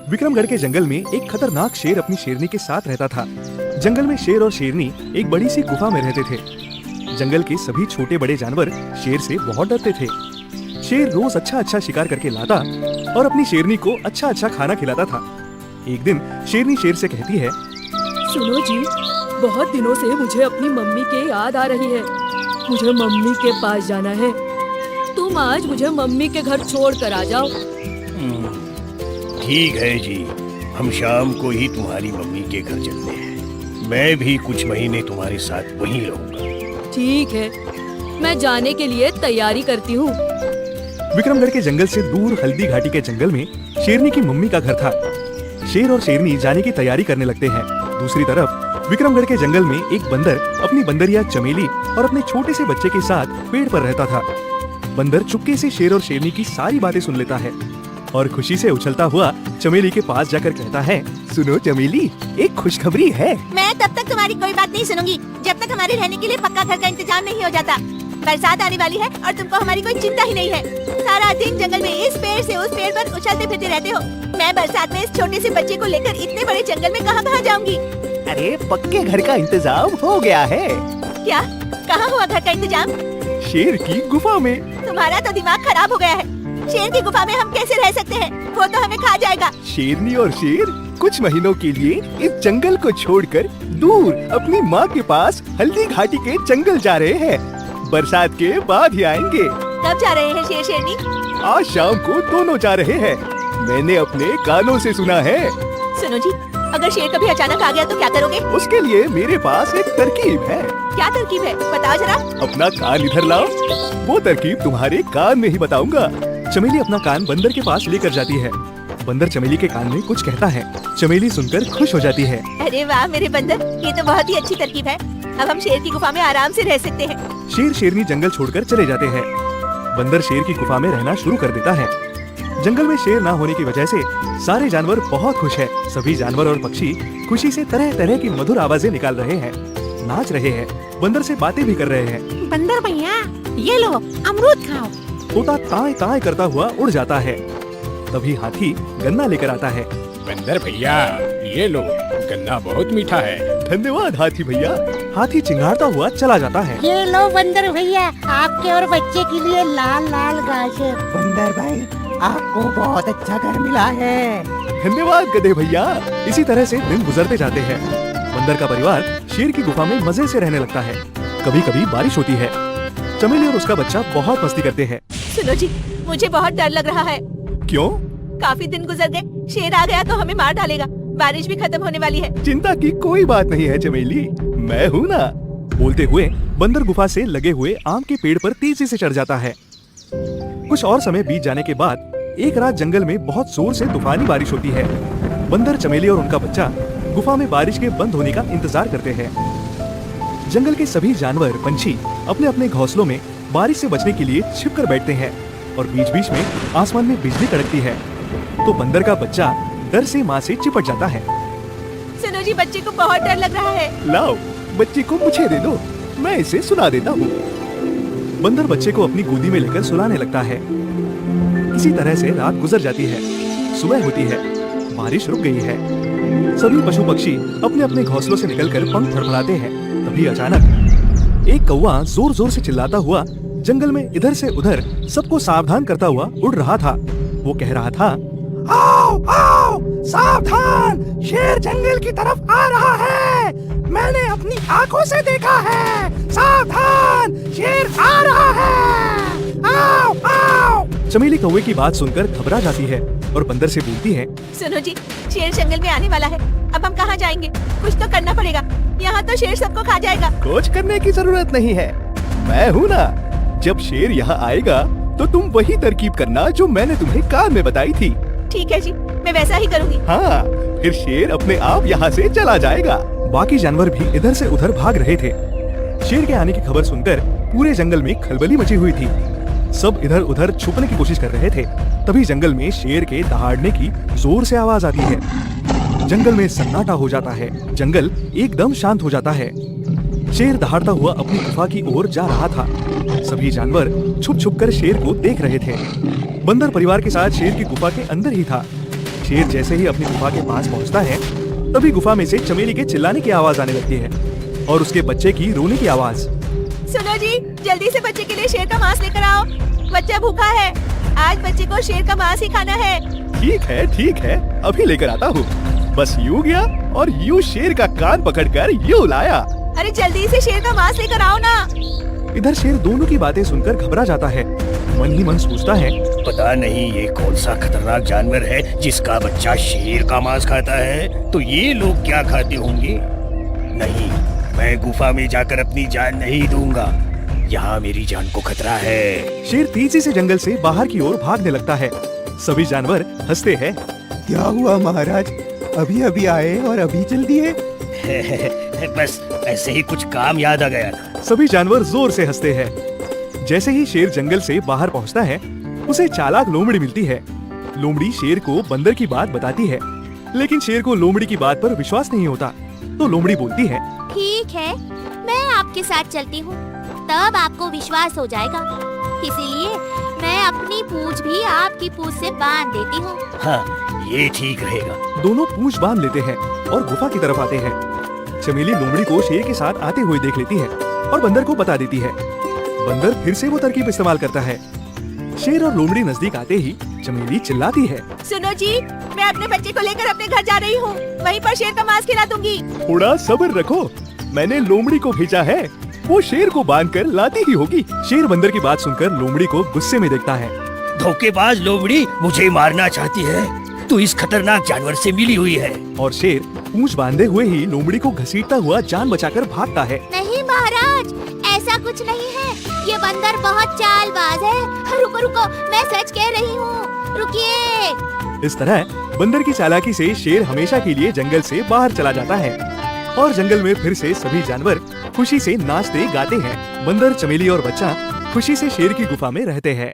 विक्रमगढ़ के जंगल में एक खतरनाक शेर अपनी शेरनी के साथ रहता था। जंगल में शेर और शेरनी एक बड़ी सी गुफा में रहते थे। जंगल के सभी छोटे बड़े जानवर शेर से बहुत डरते थे। शेर रोज अच्छा अच्छा शिकार करके लाता और अपनी शेरनी को अच्छा अच्छा खाना खिलाता था। एक दिन शेरनी शेर से कहती है, सुनो जी, बहुत दिनों से मुझे अपनी मम्मी की याद आ रही है। मुझे मम्मी के पास जाना है। तुम आज मुझे मम्मी के घर छोड़ कर आ जाओ। ठीक है जी, हम शाम को ही तुम्हारी मम्मी के घर चलते हैं। मैं भी कुछ महीने तुम्हारे साथ वहीं रहूंगा। ठीक है, मैं जाने के लिए तैयारी करती हूँ। विक्रमगढ़ के जंगल से दूर हल्दी घाटी के जंगल में शेरनी की मम्मी का घर था। शेर और शेरनी जाने की तैयारी करने लगते हैं। दूसरी तरफ विक्रमगढ़ के जंगल में एक बंदर अपनी बंदरिया चमेली और अपने छोटे से बच्चे के साथ पेड़ पर रहता था। बंदर चुपके से शेर और शेरनी की सारी बातें सुन लेता है और खुशी से उछलता हुआ चमेली के पास जाकर कहता है, सुनो चमेली, एक खुशखबरी है। मैं तब तक तुम्हारी कोई बात नहीं सुनूंगी जब तक हमारे रहने के लिए पक्का घर का इंतजाम नहीं हो जाता। बरसात आने वाली है और तुमको हमारी कोई चिंता ही नहीं है। सारा दिन जंगल में इस पेड़ से उस पेड़ पर उछलते फिरते रहते हो। मैं बरसात में इस छोटे से बच्चे को लेकर इतने बड़े जंगल में कहाँ जाऊंगी? अरे पक्के घर का इंतजाम हो गया है। क्या? कहाँ हुआ घर का इंतजाम? शेर की गुफा में। तुम्हारा तो दिमाग खराब हो गया है। शेर की गुफा में हम कैसे रह सकते हैं? वो तो हमें खा जाएगा। शेरनी और शेर कुछ महीनों के लिए इस जंगल को छोड़कर दूर अपनी माँ के पास हल्दी घाटी के जंगल जा रहे हैं। बरसात के बाद ही आएंगे। कब जा रहे हैं शेर शेरनी? आज शाम को दोनों जा रहे हैं। मैंने अपने कानों से सुना है। सुनो जी, अगर शेर कभी अचानक आ गया तो क्या करोगे? उसके लिए मेरे पास एक तरकीब है। क्या तरकीब है? बताओ जरा। अपना कान इधर लाओ। वो तरकीब तुम्हारे कान में ही बताऊंगा। चमेली अपना कान बंदर के पास लेकर जाती है। बंदर चमेली के कान में कुछ कहता है। चमेली सुनकर खुश हो जाती है। अरे वाह मेरे बंदर, ये तो बहुत ही अच्छी तरकीब है। अब हम शेर की गुफा में आराम से रह सकते हैं। शेर शेरनी जंगल छोड़कर चले जाते हैं। बंदर शेर की गुफा में रहना शुरू कर देता है। जंगल में शेर ना होने की वजह से सारे जानवर बहुत खुश हैं। सभी जानवर और पक्षी खुशी से तरह तरह की मधुर आवाजें निकाल रहे हैं, नाच रहे हैं, बंदर से बातें भी कर रहे हैं। बंदर भैया, ये लो अमरूद खाओ। तोता ताए ताए करता हुआ उड़ जाता है। तभी हाथी गन्ना लेकर आता है। बंदर भैया, ये लो, गन्ना बहुत मीठा है। धन्यवाद हाथी भैया। हाथी चिंगारता हुआ चला जाता है। ये लो बंदर भैया, आपके और बच्चे के लिए लाल लाल घास है। बंदर भाई, आपको बहुत अच्छा घर मिला है। धन्यवाद गधे भैया। इसी तरह से दिन गुजरते जाते हैं। बंदर का परिवार शेर की गुफा में मजे से रहने लगता है। कभी कभी बारिश होती है। चमेली और उसका बच्चा बहुत मस्ती करते हैं। सुनो जी, मुझे बहुत डर लग रहा है। क्यों? काफी दिन गुजर गए, शेर आ गया तो हमें मार डालेगा। बारिश भी खत्म होने वाली है। चिंता की कोई बात नहीं है चमेली, मैं हूँ ना। बोलते हुए बंदर गुफा से लगे हुए आम के पेड़ पर तेजी से चढ़ जाता है। कुछ और समय बीत जाने के बाद एक रात जंगल में बहुत जोर से तूफानी बारिश होती है। बंदर चमेली और उनका बच्चा गुफा में बारिश के बंद होने का इंतजार करते हैं। जंगल के सभी जानवर पंछी अपने अपने घोंसलों में बारिश से बचने के लिए छिपकर बैठते हैं और बीच बीच में आसमान में बिजली कड़कती है। तो बंदर का बच्चा डर से माँ से चिपट जाता है। सुनो जी, बच्चे को बहुत डर लग रहा है। लाओ, बच्चे को मुझे दे दो, मैं इसे सुला देता हूँ। बंदर बच्चे को अपनी गोदी में लेकर सुलाने लगता है। इसी तरह से रात गुजर जाती है। सुबह होती है, बारिश रुक गई है। सभी पशु पक्षी अपने अपने घोंसलों से निकलकर पंख फड़फड़ाते हैं। तभी अचानक एक कौवा जोर जोर से चिल्लाता हुआ जंगल में इधर से उधर सबको सावधान करता हुआ उड़ रहा था। वो कह रहा था, आओ आओ, सावधान, शेर जंगल की तरफ आ रहा है। मैंने अपनी आंखों से देखा है। सावधान, शेर आ रहा है। आओ आओ। चमेली कौवे की बात सुनकर घबरा जाती है और बंदर से बोलती है, सुनो जी, शेर जंगल में आने वाला है। अब हम कहाँ जाएंगे? कुछ तो करना पड़ेगा। यहाँ तो शेर सबको खा जाएगा। कुछ करने की जरूरत नहीं है, मैं हूँ ना। जब शेर यहाँ आएगा तो तुम वही तरकीब करना जो मैंने तुम्हें कान में बताई थी। ठीक है जी, मैं वैसा ही करूँगी। हाँ, फिर शेर अपने आप यहाँ से चला जाएगा। बाकी जानवर भी इधर से उधर भाग रहे थे। शेर के आने की खबर सुनकर पूरे जंगल में खलबली मची हुई थी। सब इधर उधर छुपने की कोशिश कर रहे थे। तभी जंगल में शेर के दहाड़ने की जोर से आवाज आती है। जंगल में सन्नाटा हो जाता है। जंगल एकदम शांत हो जाता है। शेर दहाड़ता हुआ अपनी गुफा की ओर जा रहा था। सभी जानवर छुप छुप कर शेर को देख रहे थे। बंदर परिवार के साथ शेर की गुफा के अंदर ही था। शेर जैसे ही अपनी गुफा के पास पहुंचता है, तभी गुफा में से चमेली के चिल्लाने की आवाज आने लगती है और उसके बच्चे की रोने की आवाज। सुनो जी, जल्दी से बच्चे के लिए शेर का मांस लेकर आओ। बच्चा भूखा है, आज बच्चे को शेर का मांस ही खाना है। ठीक है, अभी लेकर आता हूँ। बस यूं गया और यूं शेर का कान पकड़कर यूं लाया। अरे जल्दी से शेर का मांस लेकर आओ ना। इधर शेर दोनों की बातें सुनकर घबरा जाता है। मन ही मन सोचता है, पता नहीं ये कौन सा खतरनाक जानवर है जिसका बच्चा शेर का मांस खाता है। तो ये लोग क्या खाते होंगे? नहीं, मैं गुफा में जाकर अपनी जान नहीं दूंगा। यहाँ मेरी जान को खतरा है। शेर तेजी से जंगल से बाहर की ओर भागने लगता है। सभी जानवर हंसते हैं। क्या हुआ महाराज, अभी अभी आए और अभी चल दिए? बस ऐसे ही कुछ काम याद आ गया था। सभी जानवर जोर से हंसते हैं। जैसे ही शेर जंगल से बाहर पहुंचता है, उसे चालाक लोमड़ी मिलती है। लोमड़ी शेर को बंदर की बात बताती है, लेकिन शेर को लोमड़ी की बात पर विश्वास नहीं होता। तो लोमड़ी बोलती है, ठीक है, मैं आपके साथ चलती हूँ, तब आपको विश्वास हो जाएगा। इसीलिए मैं अपनी पूंछ भी आपकी पूंछ से बांध देती हूँ। हाँ, ये ठीक रहेगा। दोनों पूंछ बांध लेते हैं और गुफा की तरफ आते हैं। चमेली लोमड़ी को शेर के साथ आते हुए देख लेती है और बंदर को बता देती है। बंदर फिर से वो तरकीब इस्तेमाल करता है। शेर और लोमड़ी नजदीक आते ही चमेली चिल्लाती है, सुनो जी, मैं अपने बच्चे को लेकर अपने घर जा रही हूँ। वहीं पर शेर का मांस खिला दूंगी। थोड़ा सब्र रखो, मैंने लोमड़ी को भेजा है, वो शेर को बांध कर लाती ही होगी। शेर बंदर की बात सुनकर लोमड़ी को गुस्से में देखता है। धोखेबाज लोमड़ी मुझे मारना चाहती है। तू इस खतरनाक जानवर से मिली हुई है। और शेर पूंछ बांधे हुए ही लोमड़ी को घसीटता हुआ जान बचाकर भागता है। नहीं महाराज, ऐसा कुछ नहीं है, ये बंदर बहुत चालबाज है। रुको रुको, मैं सच कह रही हूँ, रुकिए। इस तरह बंदर की चालाकी से शेर हमेशा के लिए जंगल से बाहर चला जाता है और जंगल में फिर से सभी जानवर खुशी से नाचते गाते हैं। बंदर, चमेली और बच्चा खुशी से शेर की गुफा में रहते हैं।